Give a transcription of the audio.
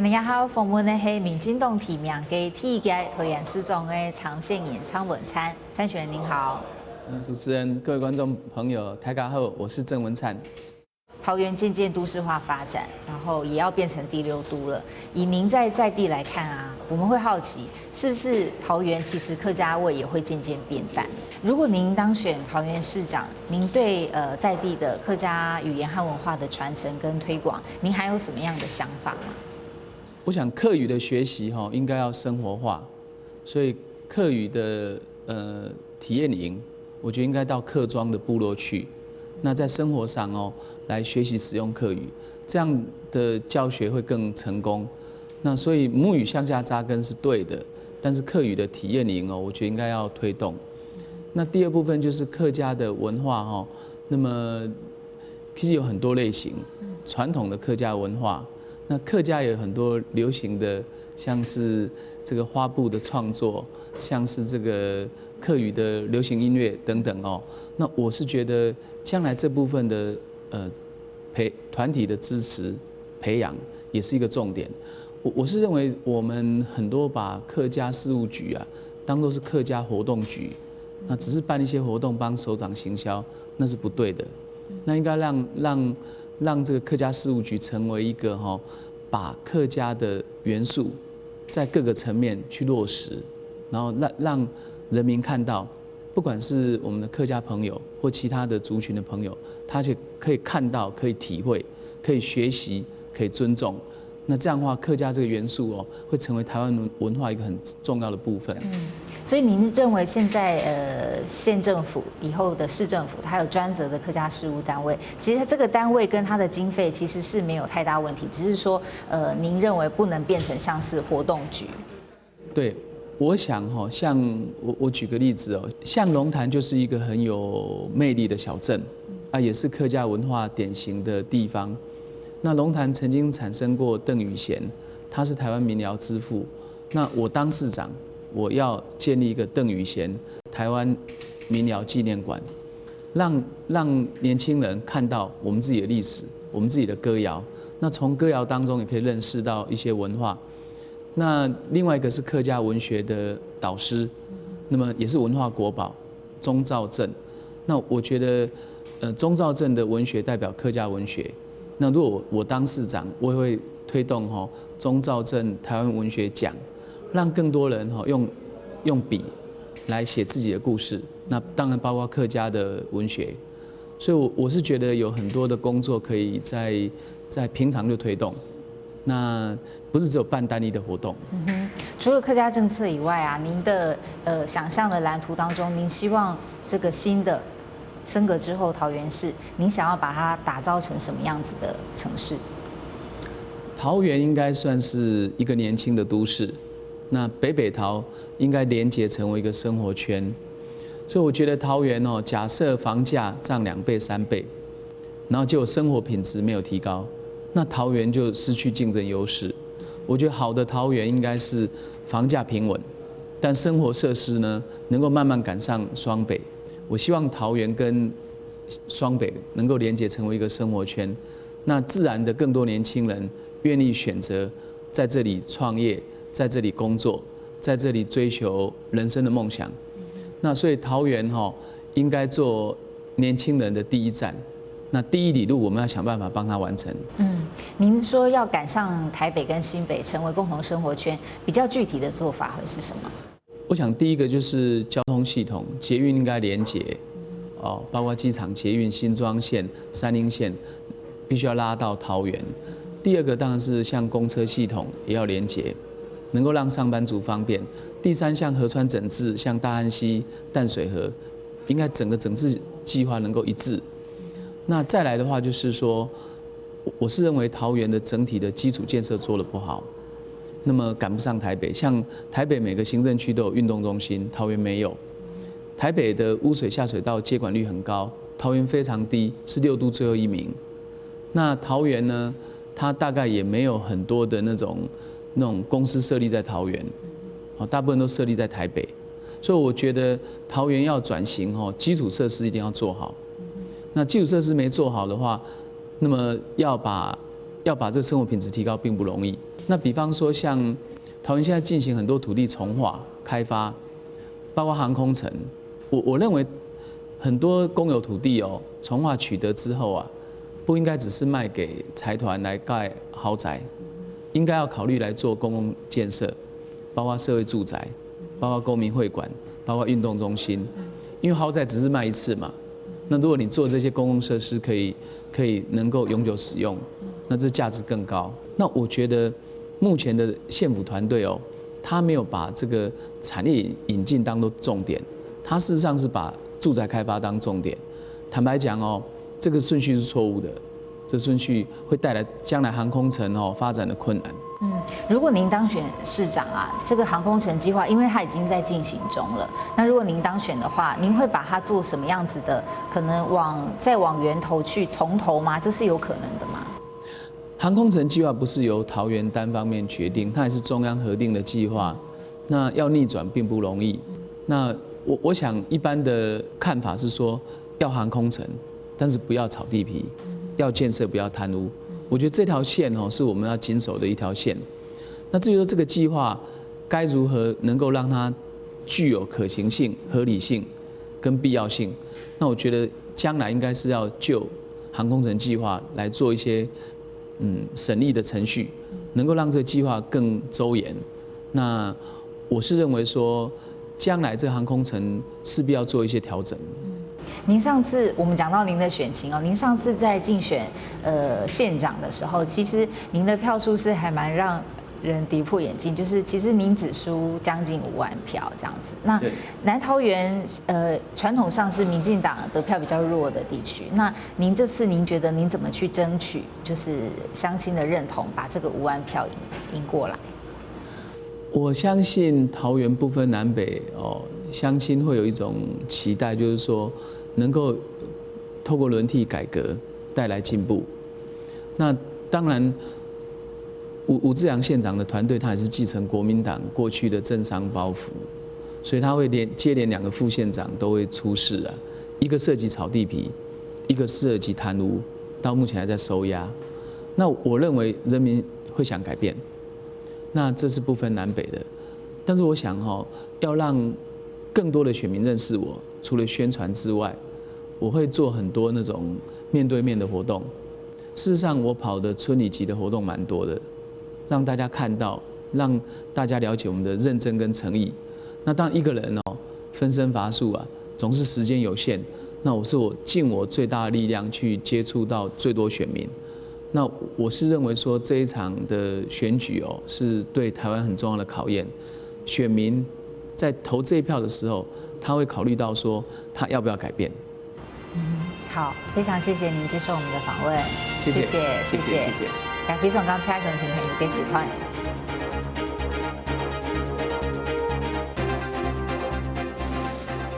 今日好，访问的是民进党提名嘅第一届桃园市长的长线演唱文灿，参选人您好。主持人、各位观众朋友，大家好，我是郑文灿。桃园渐渐都市化发展，然后也要变成第6都了。以您在地来看啊，我们会好奇，是不是桃园其实客家味也会渐渐变淡？如果您当选桃园市长，您对在地的客家语言和文化的传承跟推广，您还有什么样的想法吗？我想客语的学习应该要生活化，所以客语的体验营，我觉得应该到客庄的部落去。那在生活上来学习使用客语，这样的教学会更成功。那所以母语向下扎根是对的，但是客语的体验营我觉得应该要推动。那第二部分就是客家的文化那么其实有很多类型，传统的客家文化，那客家也有很多流行的，像是这个花布的创作，像是这个客语的流行音乐等等那我是觉得将来这部分的团体的支持培养也是一个重点。我是认为我们很多把客家事务局当作是客家活动局，那只是办一些活动帮首长行销，那是不对的。那应该让这个客家事务局成为一个把客家的元素在各个层面去落实，然后让人民看到，不管是我们的客家朋友或其他的族群的朋友，他就可以看到、可以体会、可以学习、可以尊重。那这样的话，客家这个元素会成为台湾文化一个很重要的部分。所以您认为现在县政府以后的市政府，它有专责的客家事务单位，其实这个单位跟它的经费其实是没有太大问题，只是说您认为不能变成像是活动局。对，我想像我举个例子像龙潭就是一个很有魅力的小镇也是客家文化典型的地方。那龙潭曾经产生过邓雨贤，他是台湾民谣之父。那我当市长，我要建立一个邓雨贤台湾民谣纪念馆，让年轻人看到我们自己的历史，我们自己的歌谣。那从歌谣当中也可以认识到一些文化。那另外一个是客家文学的导师，那么也是文化国宝钟兆政。那我觉得钟兆政的文学代表客家文学。那如果我当市长，我也会推动钟兆政台湾文学奖，让更多人用笔来写自己的故事。那当然包括客家的文学，所以我是觉得有很多的工作可以在平常就推动。那不是只有办单一的活动。除了客家政策以外您的想象的蓝图当中，您希望这个新的升格之后桃园市，您想要把它打造成什么样子的城市？桃园应该算是一个年轻的都市，那北桃应该连结成为一个生活圈，所以我觉得桃园假设房价涨2倍3倍，然后就生活品质没有提高，那桃园就失去竞争优势。我觉得好的桃园应该是房价平稳，但生活设施呢能够慢慢赶上双北。我希望桃园跟双北能够连结成为一个生活圈，那自然的更多年轻人愿意选择在这里创业，在这里工作，在这里追求人生的梦想。那所以桃园应该做年轻人的第一站，那第一里路我们要想办法帮他完成。您说要赶上台北跟新北成为共同生活圈，比较具体的做法会是什么？我想第一个就是交通系统，捷运应该连结，包括机场捷运、新庄线、三莺线，必须要拉到桃园。第二个当然是像公车系统也要连结，能够让上班族方便。第三，像河川整治，像大汉溪、淡水河，应该整个整治计划能够一致。那再来的话就是说，我是认为桃园的整体的基础建设做得不好。那么赶不上台北，像台北每个行政区都有运动中心，桃园没有。台北的污水下水道接管率很高，桃园非常低，是6都最后1名。那桃园呢，它大概也没有很多的那种公司设立在桃园，大部分都设立在台北。所以我觉得桃园要转型基础设施一定要做好。那基础设施没做好的话，那么要把这个生活品质提高并不容易。那比方说像桃园现在进行很多土地重划开发，包括航空城，我认为很多公有土地哦，重划取得之后啊，不应该只是卖给财团来盖豪宅，应该要考虑来做公共建设，包括社会住宅，包括公民会馆，包括运动中心，因为豪宅只是卖一次嘛。那如果你做这些公共设施可以能够永久使用，那这价值更高。那我觉得目前的县府团队哦，他没有把这个产业引进当作重点，他事实上是把住宅开发当重点。坦白讲哦，这个顺序是错误的，这顺序会带来将来航空城哦发展的困难。如果您当选市长啊，这个航空城计划，因为它已经在进行中了，那如果您当选的话，您会把它做什么样子的？可能再往源头去从头吗？这是有可能的吗？航空城计划不是由桃园单方面决定，它也是中央核定的计划。那要逆转并不容易。那我想一般的看法是说，要航空城，但是不要炒地皮，要建设不要贪污。我觉得这条线哦是我们要谨守的一条线。那至于说这个计划该如何能够让它具有可行性、合理性跟必要性，那我觉得将来应该是要就航空城计划来做一些审议的程序，能够让这个计划更周延。那我是认为说，将来这个航空城势必要做一些调整。您上次我们讲到您的选情哦，您上次在竞选县长的时候，其实您的票数是还蛮让人跌破眼镜，就是其实您只输将近5万票这样子。那南桃园传统上是民进党得票比较弱的地区，那您这次您觉得您怎么去争取就是乡亲的认同，把这个5万票赢过来？我相信桃园不分南北哦，乡亲会有一种期待，就是说能够透过轮替改革带来进步。那当然，吴志阳县长的团队他也是继承国民党过去的政商包袱，所以他会接连2个副县长都会出事啊，一个涉及炒地皮，一个涉及贪污，到目前还在收押。那我认为人民会想改变。那这是不分南北的，但是我想要让更多的选民认识我，除了宣传之外，我会做很多那种面对面的活动。事实上，我跑的村里级的活动蛮多的，让大家看到，让大家了解我们的认真跟诚意。那当一个人分身乏术啊，总是时间有限，那我尽我最大的力量去接触到最多选民。那我是认为说这一场的选举是对台湾很重要的考验。选民在投这一票的时候，他会考虑到说他要不要改变。好，非常谢谢您接受我们的访问，谢谢。感非常感謝，請朋友繼續看。